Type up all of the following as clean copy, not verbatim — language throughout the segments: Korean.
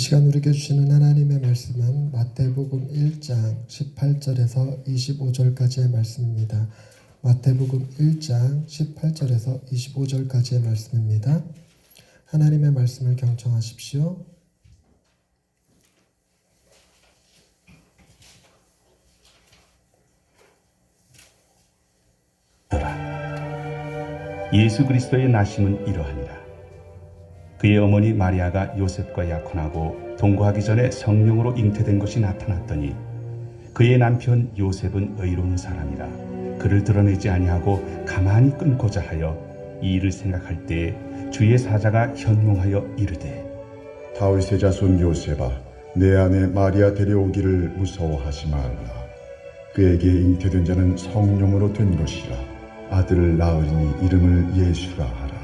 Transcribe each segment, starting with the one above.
시간 우리에게 주시는 하나님의 말씀은 마태복음 1장 18절에서 25절까지의 말씀입니다. 마태복음 1장 18절에서 25절까지의 말씀입니다. 하나님의 말씀을 경청하십시오. 예수 그리스도의 나심은 이러하니라. 그의 어머니 마리아가 요셉과 약혼하고 동거하기 전에 성령으로 잉태된 것이 나타났더니 그의 남편 요셉은 의로운 사람이라 그를 드러내지 아니하고 가만히 끊고자 하여 이 일을 생각할 때에 주의 사자가 현몽하여 이르되 다윗의 자손 요셉아, 내 아내 마리아 데려오기를 무서워하지 말라. 그에게 잉태된 자는 성령으로 된 것이라. 아들을 낳으리니 이름을 예수라 하라.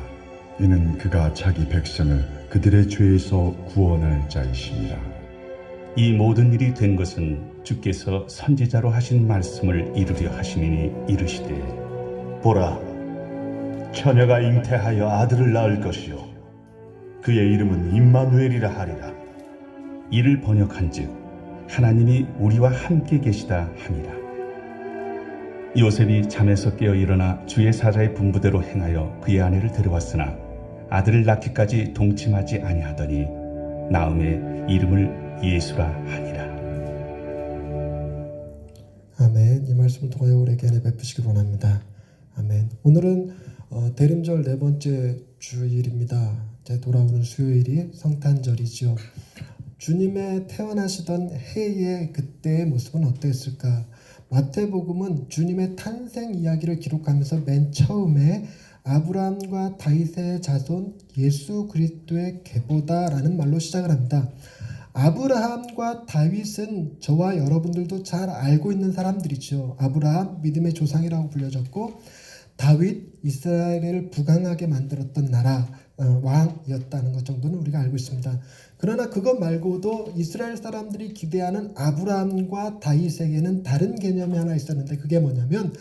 이는 그가 자기 백성을 그들의 죄에서 구원할 자이심이라. 이 모든 일이 된 것은 주께서 선지자로 하신 말씀을 이루려 하심이니 이르시되 보라, 처녀가 잉태하여 아들을 낳을 것이요 그의 이름은 임마누엘이라 하리라. 이를 번역한즉 하나님이 우리와 함께 계시다 함이라. 요셉이 잠에서 깨어 일어나 주의 사자의 분부대로 행하여 그의 아내를 데려왔으나 아들을 낳기까지 동침하지 아니하더니 나음의 이름을 예수라 하니라. 아멘. 이 말씀을 통하여 우리에게 은혜 베푸시기 원합니다. 아멘. 오늘은 대림절 네 번째 주일입니다. 이제 돌아오는 수요일이 성탄절이죠. 주님의 태어나시던 해의 그때의 모습은 어땠을까? 마태복음은 주님의 탄생 이야기를 기록하면서 맨 처음에 아브라함과 다윗의 자손 예수 그리스도의 계보다라는 말로 시작을 합니다. 아브라함과 다윗은 저와 여러분들도 잘 알고 있는 사람들이죠. 아브라함 믿음의 조상이라고 불려졌고, 다윗 이스라엘을 부강하게 만들었던 나라 왕이었다는 것 정도는 우리가 알고 있습니다. 그러나 그것 말고도 이스라엘 사람들이 기대하는 아브라함과 다윗에게는 다른 개념이 하나 있었는데, 그게 뭐냐면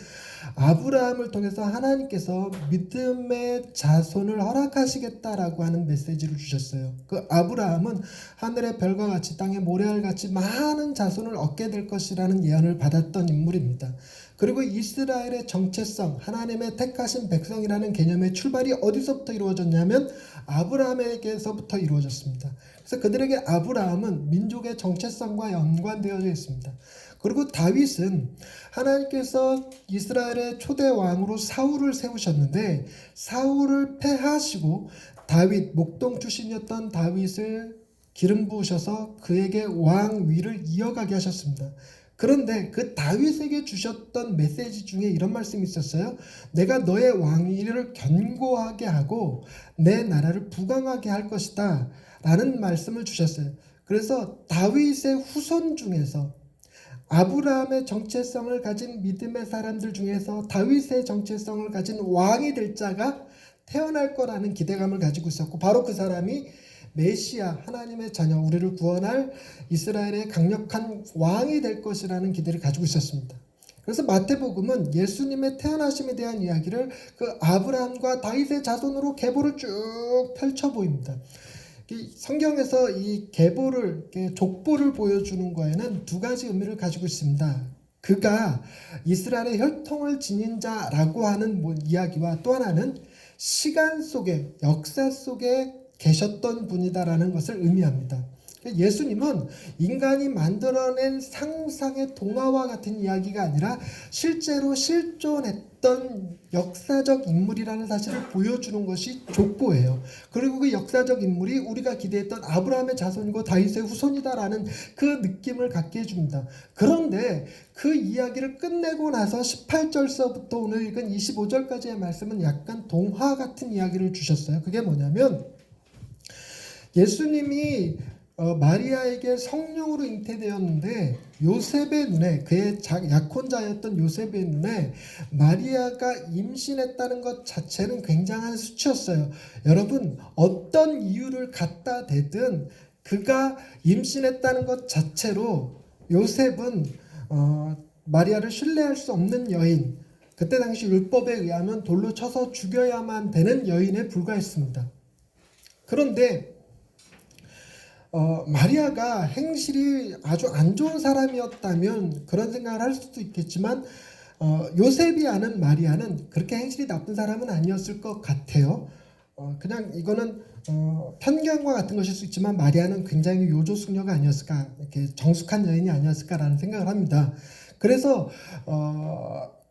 아브라함을 통해서 하나님께서 믿음의 자손을 허락하시겠다라고 하는 메시지를 주셨어요. 그 아브라함은 하늘의 별과 같이 땅의 모래알같이 많은 자손을 얻게 될 것이라는 예언을 받았던 인물입니다. 그리고 이스라엘의 정체성, 하나님의 택하신 백성이라는 개념의 출발이 어디서부터 이루어졌냐면 아브라함에게서부터 이루어졌습니다. 그래서 그들에게 아브라함은 민족의 정체성과 연관되어져 있습니다. 그리고 다윗은 하나님께서 이스라엘의 초대 왕으로 사울을 세우셨는데, 사울을 패하시고 다윗, 목동 출신이었던 다윗을 기름 부으셔서 그에게 왕위를 이어가게 하셨습니다. 그런데 그 다윗에게 주셨던 메시지 중에 이런 말씀이 있었어요. 내가 너의 왕위를 견고하게 하고 내 나라를 부강하게 할 것이다 라는 말씀을 주셨어요. 그래서 다윗의 후손 중에서, 아브라함의 정체성을 가진 믿음의 사람들 중에서 다윗의 정체성을 가진 왕이 될 자가 태어날 거라는 기대감을 가지고 있었고, 바로 그 사람이 메시아, 하나님의 자녀, 우리를 구원할 이스라엘의 강력한 왕이 될 것이라는 기대를 가지고 있었습니다. 그래서 마태복음은 예수님의 태어나심에 대한 이야기를 그 아브라함과 다윗의 자손으로 계보를 쭉 펼쳐 보입니다. 성경에서 이 계보를, 족보를 보여주는 거에는 두 가지 의미를 가지고 있습니다. 그가 이스라엘의 혈통을 지닌 자라고 하는 이야기와, 또 하나는 시간 속에, 역사 속에 계셨던 분이다라는 것을 의미합니다. 예수님은 인간이 만들어낸 상상의 동화와 같은 이야기가 아니라 실제로 실존했던 역사적 인물이라는 사실을 보여주는 것이 족보예요. 그리고 그 역사적 인물이 우리가 기대했던 아브라함의 자손이고 다윗의 후손이다라는 그 느낌을 갖게 해줍니다. 그런데 그 이야기를 끝내고 나서 18절서부터 오늘 읽은 25절까지의 말씀은 약간 동화 같은 이야기를 주셨어요. 그게 뭐냐면, 예수님이 마리아에게 성령으로 잉태되었는데, 요셉의 눈에, 그의 약혼자였던 요셉의 눈에 마리아가 임신했다는 것 자체는 굉장한 수치였어요. 여러분, 어떤 이유를 갖다 대든 그가 임신했다는 것 자체로 요셉은 마리아를 신뢰할 수 없는 여인, 그때 당시 율법에 의하면 돌로 쳐서 죽여야만 되는 여인에 불과했습니다. 그런데 마리아가 행실이 아주 안 좋은 사람이었다면 그런 생각을 할 수도 있겠지만 요셉이 아는 마리아는 그렇게 행실이 나쁜 사람은 아니었을 것 같아요. 그냥 이거는 편견과 같은 것일 수 있지만 마리아는 굉장히 요조숙녀가 아니었을까, 이렇게 정숙한 여인이 아니었을까라는 생각을 합니다. 그래서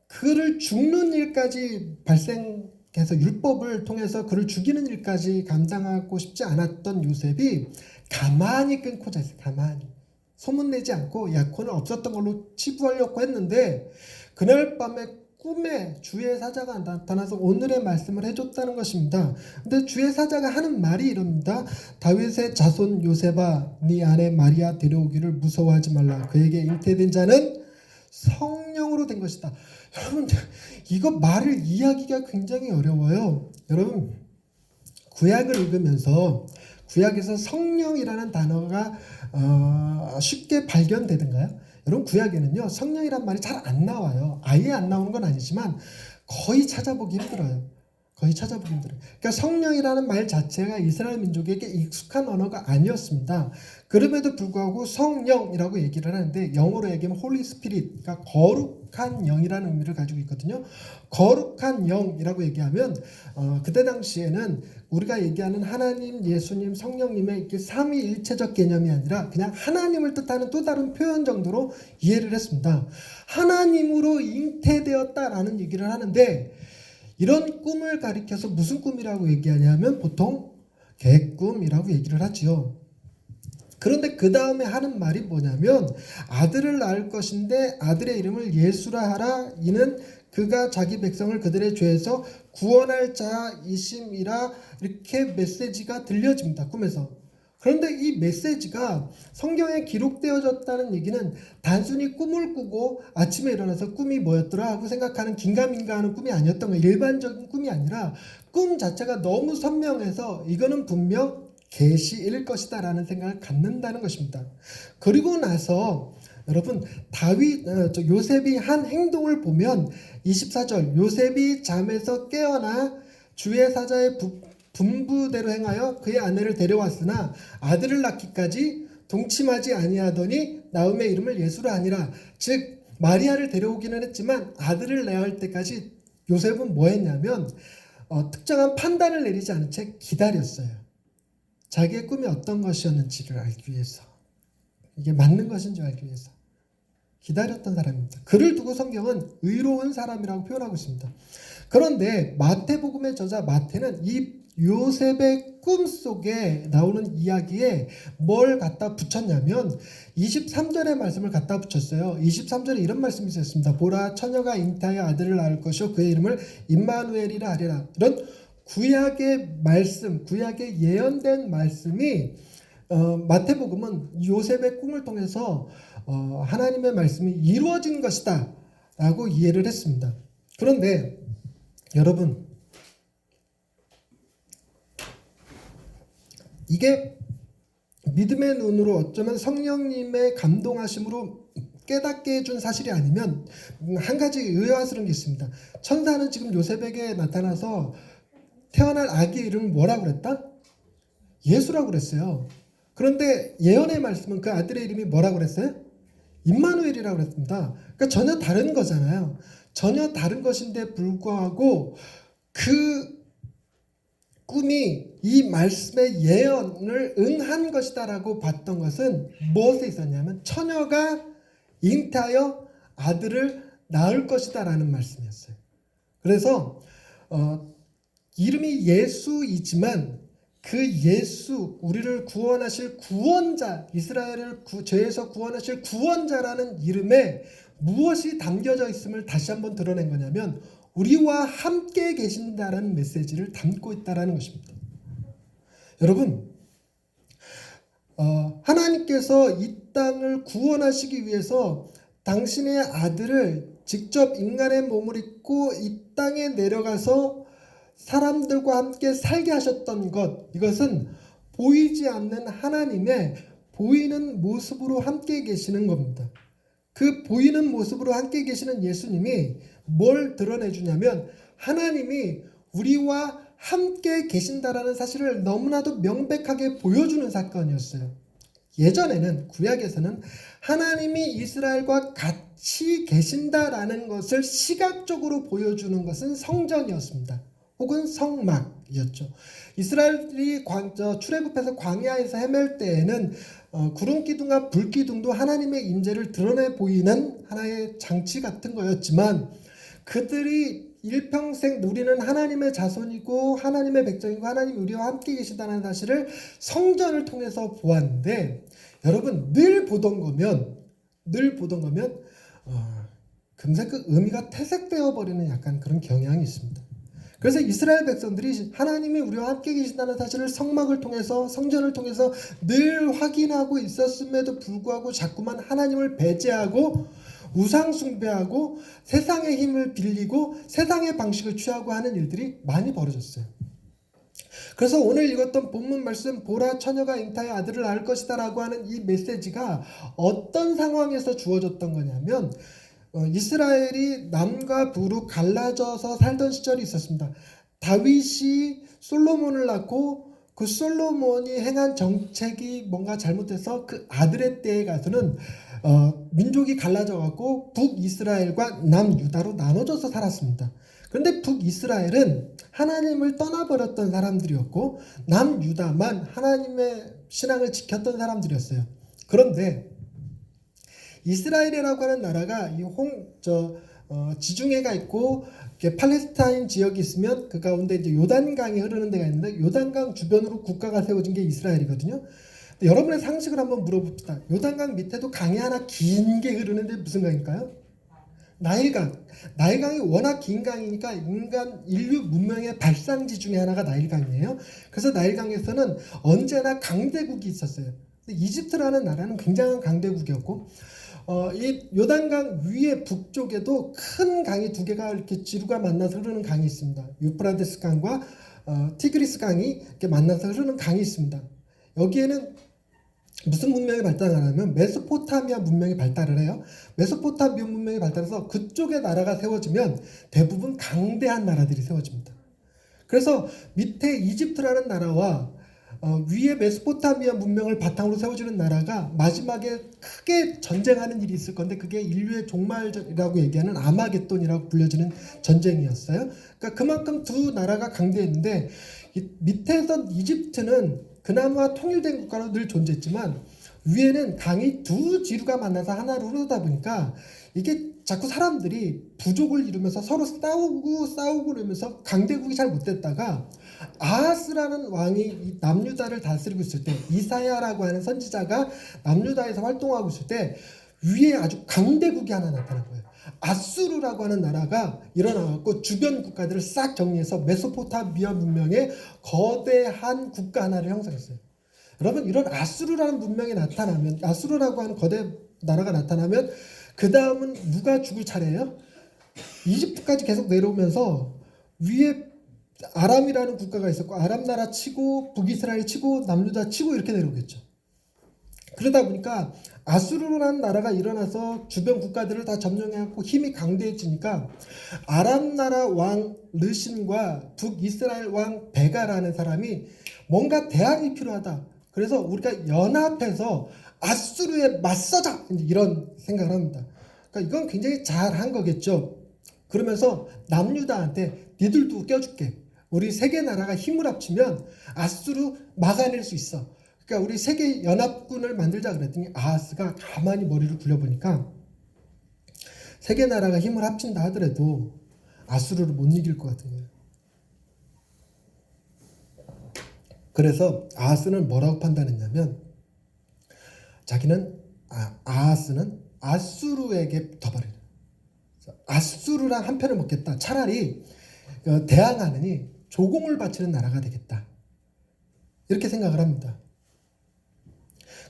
그를 죽는 일까지 발생해서 율법을 통해서 그를 죽이는 일까지 감당하고 싶지 않았던 요셉이 가만히 끊고 잤어요. 가만히 소문내지 않고 약혼은 없었던 걸로 치부하려고 했는데 그날 밤에 꿈에 주의 사자가 나타나서 오늘의 말씀을 해줬다는 것입니다. 근데 주의 사자가 하는 말이 이럽니다. 다윗의 자손 요셉아, 네 아내 마리아 데려오기를 무서워하지 말라. 그에게 잉태된 자는 성령으로 된 것이다. 여러분, 이거 말을 이해하기가 굉장히 어려워요. 여러분, 구약을 읽으면서 구약에서 성령이라는 단어가 쉽게 발견되던가요? 여러분, 구약에는요 성령이란 말이 잘 안 나와요. 아예 안 나오는 건 아니지만 거의 찾아보기 힘들어요. 그러니까 성령이라는 말 자체가 이스라엘 민족에게 익숙한 언어가 아니었습니다. 그럼에도 불구하고 성령이라고 얘기를 하는데 영어로 얘기하면 Holy Spirit, 그러니까 거룩한 영이라는 의미를 가지고 있거든요. 거룩한 영이라고 얘기하면 그때 당시에는 우리가 얘기하는 하나님, 예수님, 성령님의 이렇게 삼위일체적 개념이 아니라 그냥 하나님을 뜻하는 또 다른 표현 정도로 이해를 했습니다. 하나님으로 잉태되었다라는 얘기를 하는데 이런 꿈을 가리켜서 무슨 꿈이라고 얘기하냐면 보통 개꿈이라고 얘기를 하지요. 그런데 그 다음에 하는 말이 뭐냐면 아들을 낳을 것인데 아들의 이름을 예수라 하라. 이는 그가 자기 백성을 그들의 죄에서 구원할 자이심이라. 이렇게 메시지가 들려집니다. 꿈에서. 그런데 이 메시지가 성경에 기록되어졌다는 얘기는 단순히 꿈을 꾸고 아침에 일어나서 꿈이 뭐였더라 하고 생각하는 긴가민가 하는 꿈이 아니었던 거예요. 일반적인 꿈이 아니라 꿈 자체가 너무 선명해서 이거는 분명 계시일 것이다 라는 생각을 갖는다는 것입니다. 그리고 나서 여러분 요셉이 한 행동을 보면 24절 요셉이 잠에서 깨어나 주의 사자의 분부대로 행하여 그의 아내를 데려왔으나 아들을 낳기까지 동침하지 아니하더니 나음의 이름을 예수라 하니라. 즉 마리아를 데려오기는 했지만 아들을 낳아야 할 때까지 요셉은 뭐 했냐면 특정한 판단을 내리지 않은 채 기다렸어요. 자기의 꿈이 어떤 것이었는지를 알기 위해서, 이게 맞는 것인지 알기 위해서 기다렸던 사람입니다. 그를 두고 성경은 의로운 사람이라고 표현하고 있습니다. 그런데 마태복음의 저자 마태는 이 요셉의 꿈 속에 나오는 이야기에 뭘 갖다 붙였냐면 23절의 말씀을 갖다 붙였어요. 23절에 이런 말씀이 있었습니다. 보라, 처녀가 잉태하여 아들을 낳을 것이요 그의 이름을 임마누엘이라 하리라. 이런 구약의 말씀, 구약의 예언된 말씀이 마태복음은 요셉의 꿈을 통해서 하나님의 말씀이 이루어진 것이다 라고 이해를 했습니다. 그런데 여러분, 이게 믿음의 눈으로 어쩌면 성령님의 감동하심으로 깨닫게 해준 사실이 아니면 한 가지 의아스러운 게 있습니다. 천사는 지금 요셉에게 나타나서 태어날 아기의 이름을 뭐라고 그랬다? 예수라고 그랬어요. 그런데 예언의 말씀은 그 아들의 이름이 뭐라고 그랬어요? 임마누엘이라고 그랬습니다. 그러니까 전혀 다른 거잖아요. 전혀 다른 것인데 불구하고 그 꿈이 이 말씀의 예언을 응한 것이다라고 봤던 것은 무엇에 있었냐면 처녀가 잉태하여 아들을 낳을 것이다라는 말씀이었어요. 그래서 이름이 예수이지만 그 예수, 우리를 구원하실 구원자, 이스라엘을 죄에서 구원하실 구원자라는 이름에 무엇이 담겨져 있음을 다시 한번 드러낸 거냐면 우리와 함께 계신다라는 메시지를 담고 있다라는 것입니다. 여러분, 하나님께서 이 땅을 구원하시기 위해서 당신의 아들을 직접 인간의 몸을 입고 이 땅에 내려가서 사람들과 함께 살게 하셨던 것, 이것은 보이지 않는 하나님의 보이는 모습으로 함께 계시는 겁니다. 그 보이는 모습으로 함께 계시는 예수님이 뭘 드러내주냐면 하나님이 우리와 함께 계신다라는 사실을 너무나도 명백하게 보여주는 사건이었어요. 예전에는 구약에서는 하나님이 이스라엘과 같이 계신다라는 것을 시각적으로 보여주는 것은 성전이었습니다. 혹은 성막이었죠. 이스라엘이 출애굽해서 광야에서 헤맬 때에는 구름 기둥과 불 기둥도 하나님의 임재를 드러내 보이는 하나의 장치 같은 거였지만, 그들이 일평생 우리는 하나님의 자손이고 하나님의 백성이고 하나님 우리와 함께 계시다는 사실을 성전을 통해서 보았는데, 여러분 늘 보던 거면 금세 그 의미가 퇴색되어 버리는 약간 그런 경향이 있습니다. 그래서 이스라엘 백성들이 하나님이 우리와 함께 계신다는 사실을 성막을 통해서, 성전을 통해서 늘 확인하고 있었음에도 불구하고 자꾸만 하나님을 배제하고 우상 숭배하고 세상의 힘을 빌리고 세상의 방식을 취하고 하는 일들이 많이 벌어졌어요. 그래서 오늘 읽었던 본문 말씀, 보라 처녀가 잉타의 아들을 낳을 것이다 라고 하는 이 메시지가 어떤 상황에서 주어졌던 거냐면, 이스라엘이 남과 북으로 갈라져서 살던 시절이 있었습니다. 다윗이 솔로몬을 낳고 그 솔로몬이 행한 정책이 뭔가 잘못해서 그 아들의 때에 가서는 민족이 갈라져 갖고 북이스라엘과 남유다로 나눠져서 살았습니다. 그런데 북이스라엘은 하나님을 떠나버렸던 사람들이었고 남유다만 하나님의 신앙을 지켰던 사람들이었어요. 그런데 이스라엘이라고 하는 나라가 지중해가 있고 팔레스타인 지역이 있으면 그 가운데 이제 요단강이 흐르는 데가 있는데, 요단강 주변으로 국가가 세워진 게 이스라엘이거든요. 여러분의 상식을 한번 물어봅시다. 요단강 밑에도 강이 하나 긴 게 흐르는데 무슨 강일까요? 나일강. 나일강이 워낙 긴 강이니까 인류 문명의 발상지 중에 하나가 나일강이에요. 그래서 나일강에서는 언제나 강대국이 있었어요. 이집트라는 나라는 굉장한 강대국이었고, 이 요단강 위에 북쪽에도 큰 강이 두 개가 이렇게 지루가 만나서 흐르는 강이 있습니다. 유프라데스 강과 티그리스 강이 이렇게 만나서 흐르는 강이 있습니다. 여기에는 무슨 문명이 발달하냐면 메소포타미아 문명이 발달을 해요. 메소포타미아 문명이 발달해서 그쪽의 나라가 세워지면 대부분 강대한 나라들이 세워집니다. 그래서 밑에 이집트라는 나라와 위에 메소포타미아 문명을 바탕으로 세워지는 나라가 마지막에 크게 전쟁하는 일이 있을 건데, 그게 인류의 종말이라고 얘기하는 아마겟돈이라고 불려지는 전쟁이었어요. 그러니까 그만큼 두 나라가 강대했는데, 밑에선 이집트는 그나마 통일된 국가로 늘 존재했지만 위에는 강이 두 지류가 만나서 하나로 흐르다 보니까 이게 자꾸 사람들이 부족을 이루면서 서로 싸우고 그러면서 강대국이 잘 못됐다가, 아하스라는 왕이 남유다를 다스리고 있을 때, 이사야라고 하는 선지자가 남유다에서 활동하고 있을 때 위에 아주 강대국이 하나 나타난 거예요. 아수르라고 하는 나라가 일어나갖고 주변 국가들을 싹 정리해서 메소포타미아 문명의 거대한 국가 하나를 형성했어요. 여러분, 이런 아수르라는 문명이 나타나면, 아수르라고 하는 거대 나라가 나타나면 그 다음은 누가 죽을 차례예요? 이집트까지 계속 내려오면서 위에 아람이라는 국가가 있었고, 아람 나라 치고 북이스라엘 치고 남유다 치고 이렇게 내려오겠죠. 그러다 보니까 아수르라는 나라가 일어나서 주변 국가들을 다 점령해갖고 힘이 강대해지니까 아람 나라 왕 르신과 북이스라엘 왕 베가라는 사람이 뭔가 대안이 필요하다. 그래서 우리가 연합해서 아수르에 맞서자, 이런 생각을 합니다. 그러니까 이건 굉장히 잘한 거겠죠. 그러면서 남유다한테 니들도 껴줄게. 우리 세 개 나라가 힘을 합치면 아수르 막아낼 수 있어. 그러니까 우리 세계 연합군을 만들자 그랬더니 아하스가 가만히 머리를 굴려보니까 세 개 나라가 힘을 합친다 하더라도 아수르를 못 이길 것 같은 거예요. 그래서 아하스는 뭐라고 판단했냐면, 자기는 아하스는 아수르에게 붙어버려요. 아수르랑 한 편을 먹겠다. 차라리 대항하느니 조공을 바치는 나라가 되겠다. 이렇게 생각을 합니다.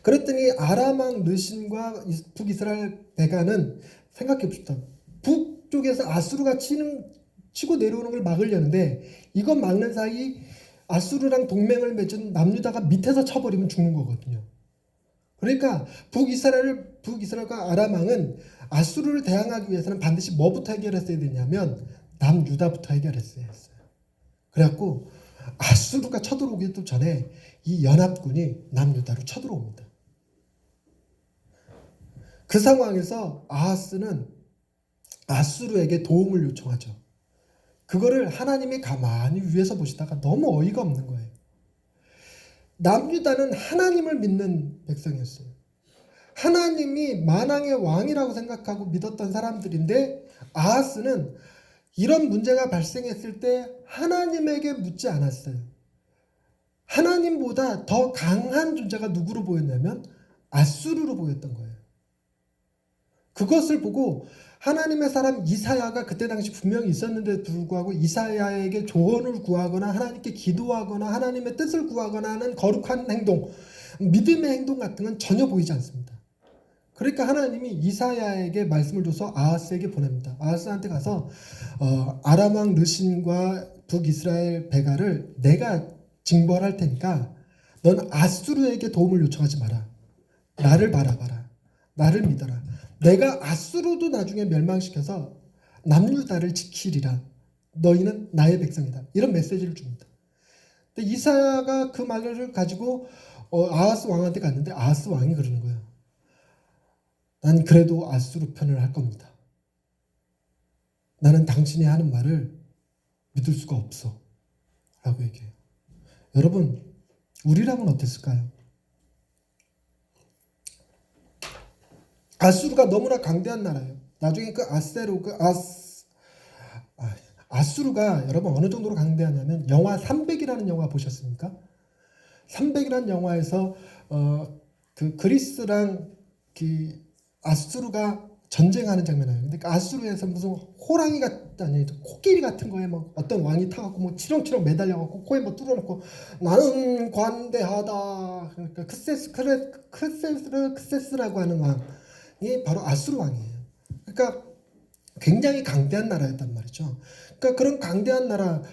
그랬더니 아람 왕 르신과 북이스라엘 베가는 생각해 봅시다. 북쪽에서 아수르가 치고 내려오는 걸 막으려는데, 이건 막는 사이 아수르랑 동맹을 맺은 남유다가 밑에서 쳐버리면 죽는 거거든요. 그러니까 북이스라엘과 아람 왕은 아수르를 대항하기 위해서는 반드시 뭐부터 해결했어야 되냐면 남유다부터 해결했어야 했어요. 그래갖고 아수르가 쳐들어오기도 전에 이 연합군이 남유다로 쳐들어옵니다. 그 상황에서 아하스는 아수르에게 도움을 요청하죠. 그거를 하나님이 가만히 위에서 보시다가 너무 어이가 없는 거예요. 남유다는 하나님을 믿는 백성이었어요. 하나님이 만왕의 왕이라고 생각하고 믿었던 사람들인데 아하스는 이런 문제가 발생했을 때 하나님에게 묻지 않았어요. 하나님보다 더 강한 존재가 누구로 보였냐면 아수르로 보였던 거예요. 그것을 보고 하나님의 사람 이사야가 그때 당시 분명히 있었는데도 불구하고 이사야에게 조언을 구하거나 하나님께 기도하거나 하나님의 뜻을 구하거나 하는 거룩한 행동, 믿음의 행동 같은 건 전혀 보이지 않습니다. 그러니까 하나님이 이사야에게 말씀을 줘서 아하스에게 보냅니다. 아하스한테 가서 아람 왕 르신과 북이스라엘 베가를 내가 징벌할 테니까 넌 아수르에게 도움을 요청하지 마라. 나를 바라봐라. 나를 믿어라. 내가 아수르도 나중에 멸망시켜서 남유다를 지키리라. 너희는 나의 백성이다. 이런 메시지를 줍니다. 근데 이사야가 그 말을 가지고 아하스 왕한테 갔는데 아하스 왕이 그러는 거예요. 난 그래도 아수르 편을 할 겁니다. 나는 당신이 하는 말을 믿을 수가 없어. 라고 얘기해요. 여러분, 우리라면 어땠을까요? 아수르가 너무나 강대한 나라예요. 나중에 그 아수르가 여러분 어느 정도로 강대하냐면 영화 300이라는 영화 보셨습니까? 300이라는 영화에서 그 그리스랑 그 아수르가 전쟁하는 장면이 나와요. 근데 그 아수르에서 무슨 호랑이 아니 코끼리 같은 거에 뭐 어떤 왕이 타갖고 뭐 치렁치렁 매달려갖고 코에 뭐 뚫어놓고 나는 관대하다. 그러니까 크세스라고 하는 왕이 바로 아수르 왕이에요. 그러니까 굉장히 강대한 나라였단 말이죠. 그러니까 그런 강대한 나라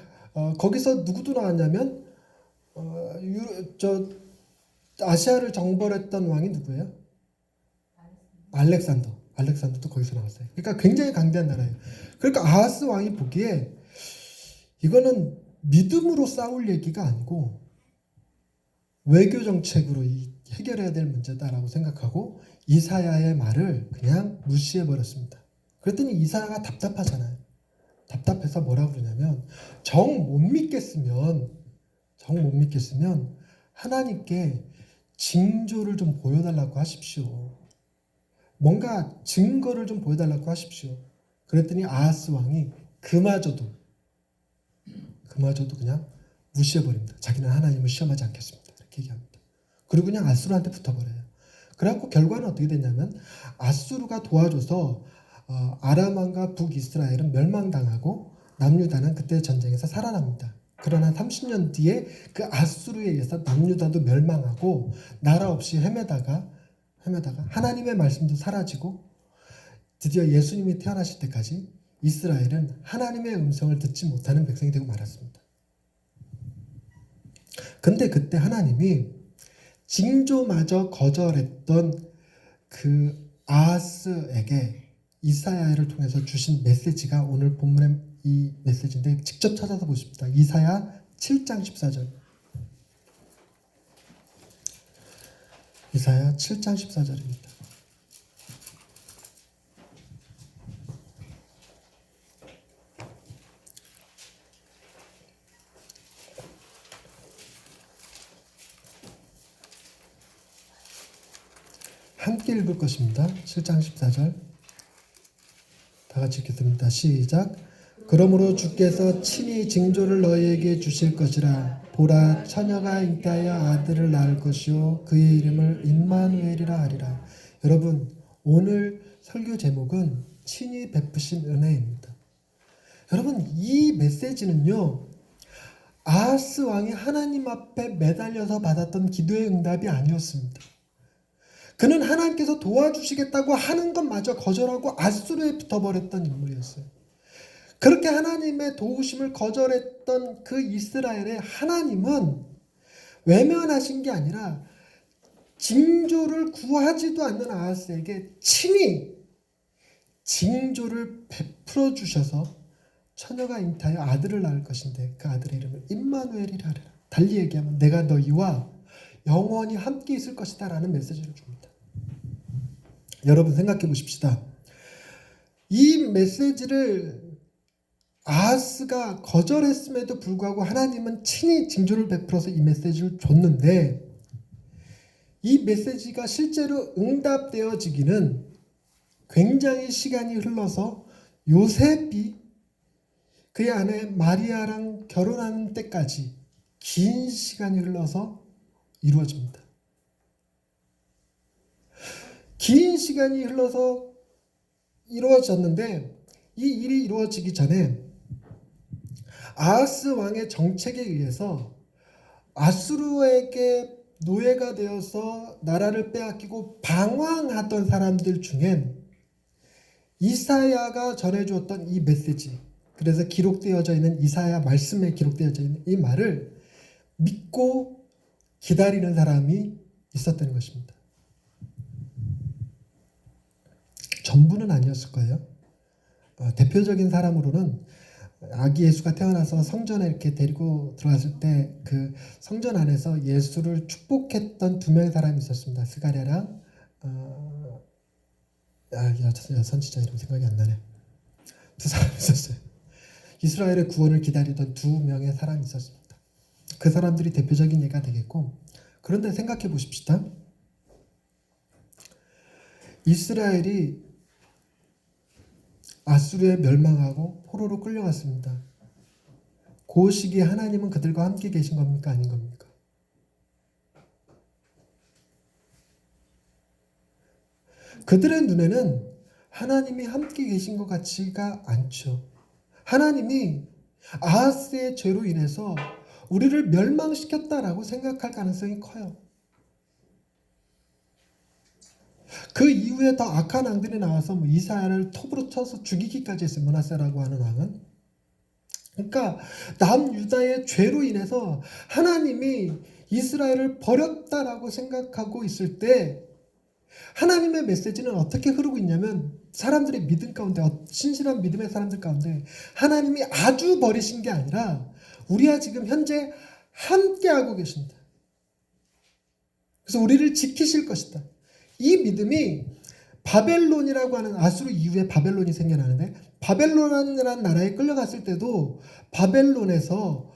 거기서 누구도 나왔냐면 아시아를 정벌했던 왕이 누구예요? 알렉산더도 거기서 나왔어요. 그러니까 굉장히 강대한 나라예요. 그러니까 아하스 왕이 보기에 이거는 믿음으로 싸울 얘기가 아니고 외교 정책으로 해결해야 될 문제다라고 생각하고 이사야의 말을 그냥 무시해 버렸습니다. 그랬더니 이사야가 답답하잖아요. 답답해서 뭐라 그러냐면 정 못 믿겠으면 하나님께 징조를 좀 보여달라고 하십시오. 뭔가 증거를 좀 보여달라고 하십시오. 그랬더니 아하스 왕이 그마저도 그냥 무시해버립니다. 자기는 하나님을 시험하지 않겠습니다. 이렇게 얘기합니다. 그리고 그냥 아수르한테 붙어버려요. 그래갖고 결과는 어떻게 됐냐면 아수르가 도와줘서 아람 왕과 북이스라엘은 멸망당하고 남유다는 그때 전쟁에서 살아납니다. 그러나 30년 뒤에 그 아수르에 의해서 남유다도 멸망하고 나라 없이 헤매다가 하나님의 말씀도 사라지고 드디어 예수님이 태어나실 때까지 이스라엘은 하나님의 음성을 듣지 못하는 백성이 되고 말았습니다. 근데 그때 하나님이 징조마저 거절했던 그 아하스에게 이사야를 통해서 주신 메시지가 오늘 본문의 이 메시지인데 직접 찾아서 보십니다. 이사야 7장 14절. 이사야 7장 14절입니다. 함께 읽을 것입니다. 7장 14절. 다 같이 읽겠습니다. 시작. 그러므로 주께서 친히 징조를 너희에게 주실 것이라. 보라, 처녀가 잉태하여 아들을 낳을 것이요 그의 이름을 임마누엘이라 하리라. 여러분, 오늘 설교 제목은 친히 베푸신 은혜입니다. 여러분, 이 메시지는요 아하스 왕이 하나님 앞에 매달려서 받았던 기도의 응답이 아니었습니다. 그는 하나님께서 도와주시겠다고 하는 것마저 거절하고 아수르에 붙어버렸던 인물이었어요. 그렇게 하나님의 도우심을 거절했던 그 이스라엘의 하나님은 외면하신 게 아니라 징조를 구하지도 않는 아하스에게 친히 징조를 베풀어 주셔서 처녀가 잉태하여 아들을 낳을 것인데 그 아들의 이름을 임마누엘이라 하리라. 달리 얘기하면 내가 너희와 영원히 함께 있을 것이다 라는 메시지를 줍니다. 여러분 생각해 보십시다. 이 메시지를 아하스가 거절했음에도 불구하고 하나님은 친히 징조를 베풀어서 이 메시지를 줬는데, 이 메시지가 실제로 응답되어지기는 굉장히 시간이 흘러서 요셉이 그의 아내 마리아랑 결혼하는 때까지 긴 시간이 흘러서 이루어집니다. 긴 시간이 흘러서 이루어졌는데, 이 일이 이루어지기 전에 아하스 왕의 정책에 의해서 아수르에게 노예가 되어서 나라를 빼앗기고 방황하던 사람들 중엔 이사야가 전해주었던 이 메시지, 그래서 기록되어져 있는 이사야 말씀에 기록되어져 있는 이 말을 믿고 기다리는 사람이 있었다는 것입니다. 전부는 아니었을 거예요. 대표적인 사람으로는 아기 예수가 태어나서 성전에 이렇게 데리고 들어갔을 때 그 성전 안에서 예수를 축복했던 두 명의 사람이 있었습니다. 스가랴랑 여선지자 이름 생각이 안 나네. 두 사람이 있었어요. 이스라엘의 구원을 기다리던 두 명의 사람이 있었습니다. 그 사람들이 대표적인 예가 되겠고, 그런데 생각해 보십시다. 이스라엘이 아수르에 멸망하고 포로로 끌려갔습니다. 그 시기에 하나님은 그들과 함께 계신 겁니까? 아닌 겁니까? 그들의 눈에는 하나님이 함께 계신 것 같지가 않죠. 하나님이 아하스의 죄로 인해서 우리를 멸망시켰다라고 생각할 가능성이 커요. 그 이후에 더 악한 왕들이 나와서 이사야를 톱으로 쳐서 죽이기까지 했어요. 므낫세라고 하는 왕은. 그러니까 남유다의 죄로 인해서 하나님이 이스라엘을 버렸다라고 생각하고 있을 때, 하나님의 메시지는 어떻게 흐르고 있냐면, 사람들의 믿음 가운데, 신실한 믿음의 사람들 가운데 하나님이 아주 버리신 게 아니라 우리와 지금 현재 함께하고 계신다. 그래서 우리를 지키실 것이다. 이 믿음이 바벨론이라고 하는, 아수르 이후에 바벨론이 생겨나는데, 바벨론이라는 나라에 끌려갔을 때도 바벨론에서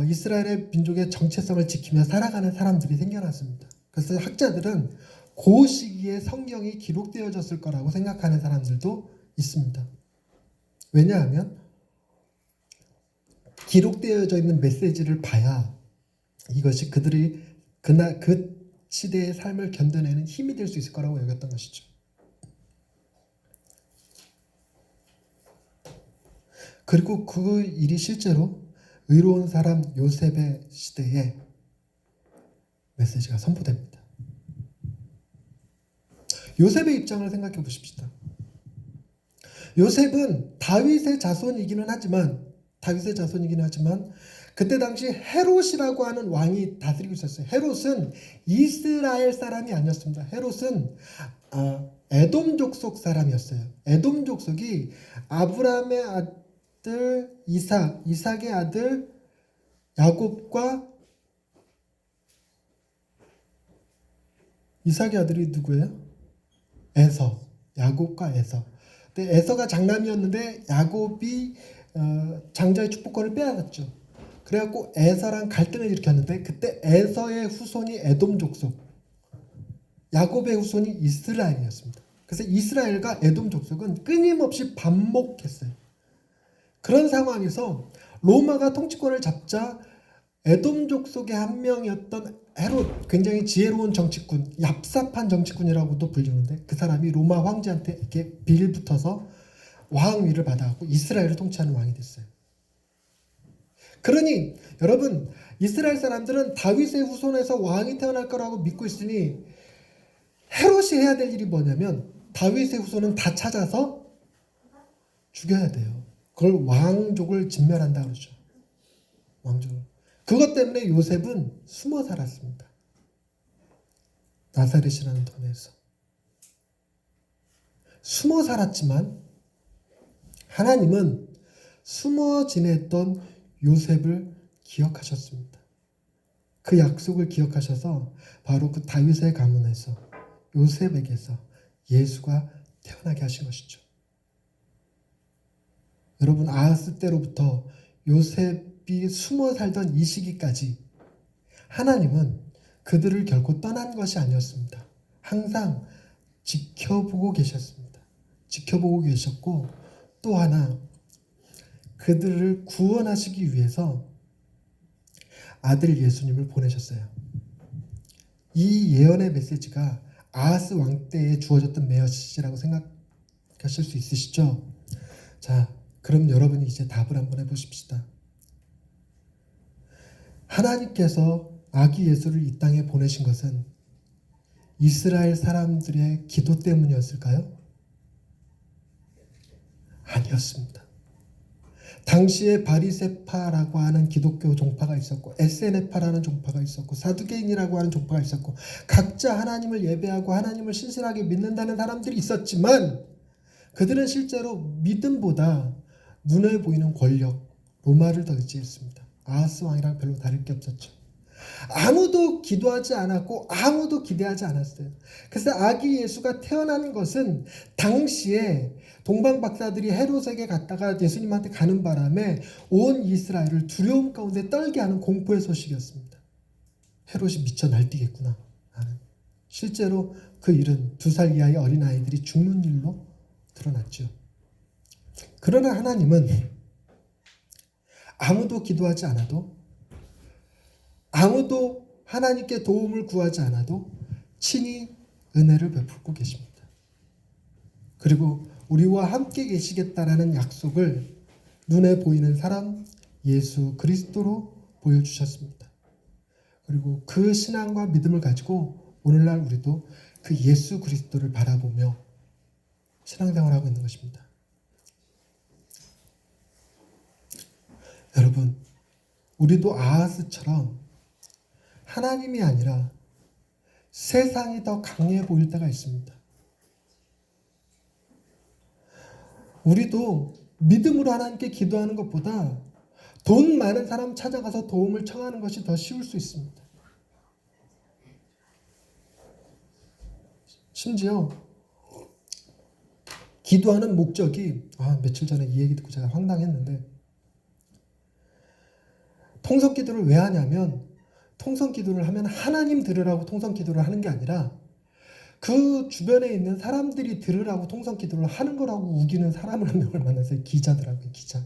이스라엘의 민족의 정체성을 지키며 살아가는 사람들이 생겨났습니다. 그래서 학자들은 그 시기에 성경이 기록되어졌을 거라고 생각하는 사람들도 있습니다. 왜냐하면 기록되어져 있는 메시지를 봐야 이것이 그들이 그 시대의 삶을 견뎌내는 힘이 될 수 있을 거라고 여겼던 것이죠. 그리고 그 일이 실제로 의로운 사람 요셉의 시대에 메시지가 선포됩니다. 요셉의 입장을 생각해 보십시다. 요셉은 다윗의 자손이기는 하지만 그때 당시 헤롯이라고 하는 왕이 다스리고 있었어요. 헤롯은 이스라엘 사람이 아니었습니다. 헤롯은 에돔 족속 사람이었어요. 에돔 족속이 아브라함의 아들 이삭의 아들 야곱과, 이삭의 아들이 누구예요? 에서. 야곱과 에서. 근데 에서가 장남이었는데 야곱이 장자의 축복권을 빼앗았죠. 그래갖고 에서랑 갈등을 일으켰는데, 그때 에서의 후손이 에돔 족속, 야곱의 후손이 이스라엘이었습니다. 그래서 이스라엘과 에돔 족속은 끊임없이 반목했어요. 그런 상황에서 로마가 통치권을 잡자 에돔 족속의 한 명이었던 헤롯, 굉장히 지혜로운 정치꾼, 얍삽한 정치꾼이라고도 불리는데, 그 사람이 로마 황제한테 이렇게 빌붙어서 왕위를 받아갖고 이스라엘을 통치하는 왕이 됐어요. 그러니 여러분, 이스라엘 사람들은 다윗의 후손에서 왕이 태어날 거라고 믿고 있으니 헤롯이 해야 될 일이 뭐냐면, 다윗의 후손은 다 찾아서 죽여야 돼요. 그걸 왕족을 진멸한다 그러죠. 왕족을. 그것 때문에 요셉은 숨어 살았습니다. 나사렛이라는 동네에서 숨어 살았지만, 하나님은 숨어 지냈던 요셉을 기억하셨습니다. 그 약속을 기억하셔서 바로 그 다윗의 가문에서, 요셉에게서 예수가 태어나게 하신 것이죠. 여러분, 아하스 때로부터 요셉이 숨어 살던 이 시기까지 하나님은 그들을 결코 떠난 것이 아니었습니다. 항상 지켜보고 계셨습니다. 지켜보고 계셨고, 또 하나 그들을 구원하시기 위해서 아들 예수님을 보내셨어요. 이 예언의 메시지가 아하스 왕 때에 주어졌던 메시지라고 생각하실 수 있으시죠? 자, 그럼 여러분이 이제 답을 한번 해보십시다. 하나님께서 아기 예수를 이 땅에 보내신 것은 이스라엘 사람들의 기도 때문이었을까요? 아니었습니다. 당시에 바리새파라고 하는 기독교 종파가 있었고, 에세네파라는 종파가 있었고, 사두개인이라고 하는 종파가 있었고, 각자 하나님을 예배하고 하나님을 신실하게 믿는다는 사람들이 있었지만, 그들은 실제로 믿음보다 눈에 보이는 권력, 로마를 더 의지했습니다. 아하스 왕이랑 별로 다를 게 없었죠. 아무도 기도하지 않았고 아무도 기대하지 않았어요. 그래서 아기 예수가 태어나는 것은 당시에 동방 박사들이 헤롯에게 갔다가 예수님한테 가는 바람에 온 이스라엘을 두려움 가운데 떨게 하는 공포의 소식이었습니다. 헤롯이 미쳐 날뛰겠구나 하는. 실제로 그 일은 2살 이하의 어린아이들이 죽는 일로 드러났죠. 그러나 하나님은 아무도 기도하지 않아도, 아무도 하나님께 도움을 구하지 않아도 친히 은혜를 베풀고 계십니다. 그리고 우리와 함께 계시겠다라는 약속을 눈에 보이는 사람 예수 그리스도로 보여주셨습니다. 그리고 그 신앙과 믿음을 가지고 오늘날 우리도 그 예수 그리스도를 바라보며 신앙생활하고 있는 것입니다. 여러분, 우리도 아하스처럼 하나님이 아니라 세상이 더 강해 보일 때가 있습니다. 우리도 믿음으로 하나님께 기도하는 것보다 돈 많은 사람 찾아가서 도움을 청하는 것이 더 쉬울 수 있습니다. 심지어 기도하는 목적이, 며칠 전에 이 얘기 듣고 제가 황당했는데, 통성기도를 왜 하냐면, 통성기도를 하면 하나님 들으라고 통성기도를 하는 게 아니라 그 주변에 있는 사람들이 들으라고 통성기도를 하는 거라고 우기는 사람을 한 명을 만났어요. 기자더라고요. 기자.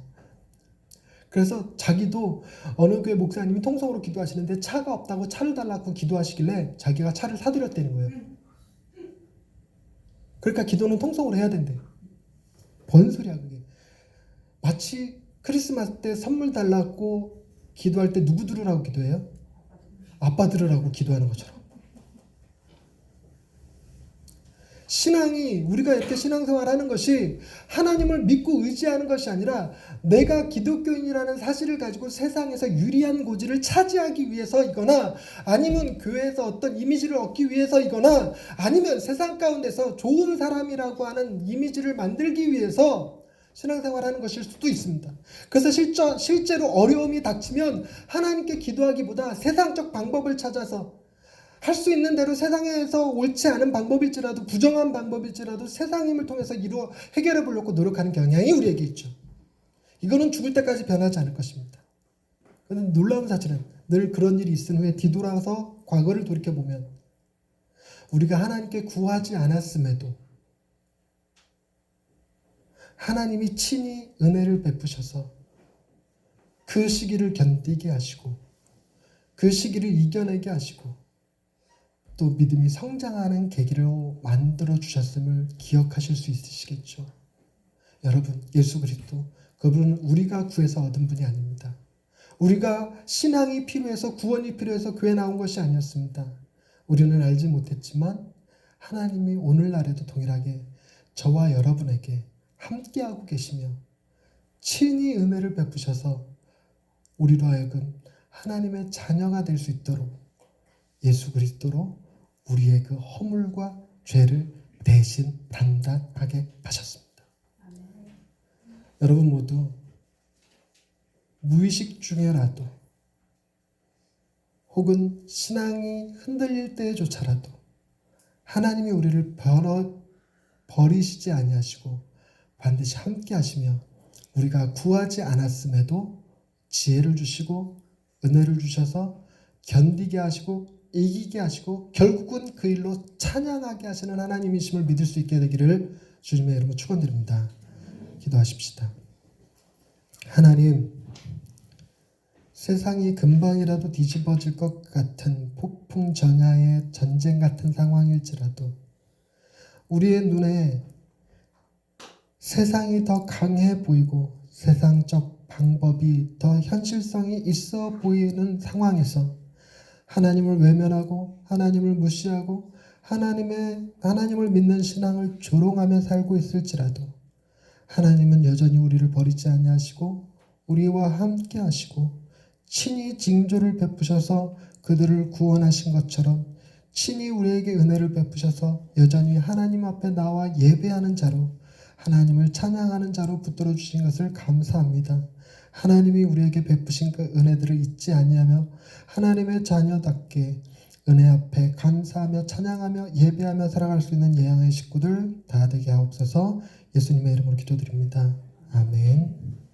그래서 자기도 어느 교회 목사님이 통성으로 기도하시는데 차가 없다고 차를 달라고 기도하시길래 자기가 차를 사드렸다는 거예요. 그러니까 기도는 통성으로 해야 된대. 뭔 소리야 그게. 마치 크리스마스 때 선물 달라고 기도할 때 누구 들으라고 기도해요? 아빠 들으라고 기도하는 것처럼. 신앙이, 우리가 이렇게 신앙생활하는 것이 하나님을 믿고 의지하는 것이 아니라 내가 기독교인이라는 사실을 가지고 세상에서 유리한 고지를 차지하기 위해서이거나, 아니면 교회에서 어떤 이미지를 얻기 위해서이거나, 아니면 세상 가운데서 좋은 사람이라고 하는 이미지를 만들기 위해서 신앙생활하는 것일 수도 있습니다. 그래서 실제로 어려움이 닥치면 하나님께 기도하기보다 세상적 방법을 찾아서 할 수 있는 대로, 세상에서 옳지 않은 방법일지라도, 부정한 방법일지라도 세상 힘을 통해서 해결해 보려고 노력하는 경향이 우리에게 있죠. 이거는 죽을 때까지 변하지 않을 것입니다. 그런데 놀라운 사실은 늘 그런 일이 있은 후에 뒤돌아서 과거를 돌이켜보면 우리가 하나님께 구하지 않았음에도 하나님이 친히 은혜를 베푸셔서 그 시기를 견디게 하시고 그 시기를 이겨내게 하시고 또 믿음이 성장하는 계기로 만들어 주셨음을 기억하실 수 있으시겠죠. 여러분, 예수 그리스도, 그분은 우리가 구해서 얻은 분이 아닙니다. 우리가 신앙이 필요해서, 구원이 필요해서 교회 나온 것이 아니었습니다. 우리는 알지 못했지만 하나님이 오늘날에도 동일하게 저와 여러분에게 함께하고 계시며 친히 은혜를 베푸셔서 우리로 하여금 하나님의 자녀가 될 수 있도록 예수 그리스도로 우리의 그 허물과 죄를 대신 담당하게 하셨습니다. 여러분 모두 무의식 중에라도 혹은 신앙이 흔들릴 때조차라도 하나님이 우리를 버리시지 아니하시고 반드시 함께 하시며 우리가 구하지 않았음에도 지혜를 주시고 은혜를 주셔서 견디게 하시고 이기게 하시고 결국은 그 일로 찬양하게 하시는 하나님이심을 믿을 수 있게 되기를 주님의 이름으로 축원드립니다. 기도하십시다. 하나님, 세상이 금방이라도 뒤집어질 것 같은 폭풍전야의 전쟁 같은 상황일지라도 우리의 눈에 세상이 더 강해 보이고 세상적 방법이 더 현실성이 있어 보이는 상황에서 하나님을 외면하고 하나님을 무시하고 하나님을 믿는 신앙을 조롱하며 살고 있을지라도 하나님은 여전히 우리를 버리지 아니하시고 우리와 함께 하시고 친히 징조를 베푸셔서 그들을 구원하신 것처럼 친히 우리에게 은혜를 베푸셔서 여전히 하나님 앞에 나와 예배하는 자로 하나님을 찬양하는 자로 붙들어 주신 것을 감사합니다. 하나님이 우리에게 베푸신 그 은혜들을 잊지 아니하며 하나님의 자녀답게 은혜 앞에 감사하며 찬양하며 예배하며 살아갈 수 있는 예양의 식구들 다 되게 하옵소서. 예수님의 이름으로 기도드립니다. 아멘.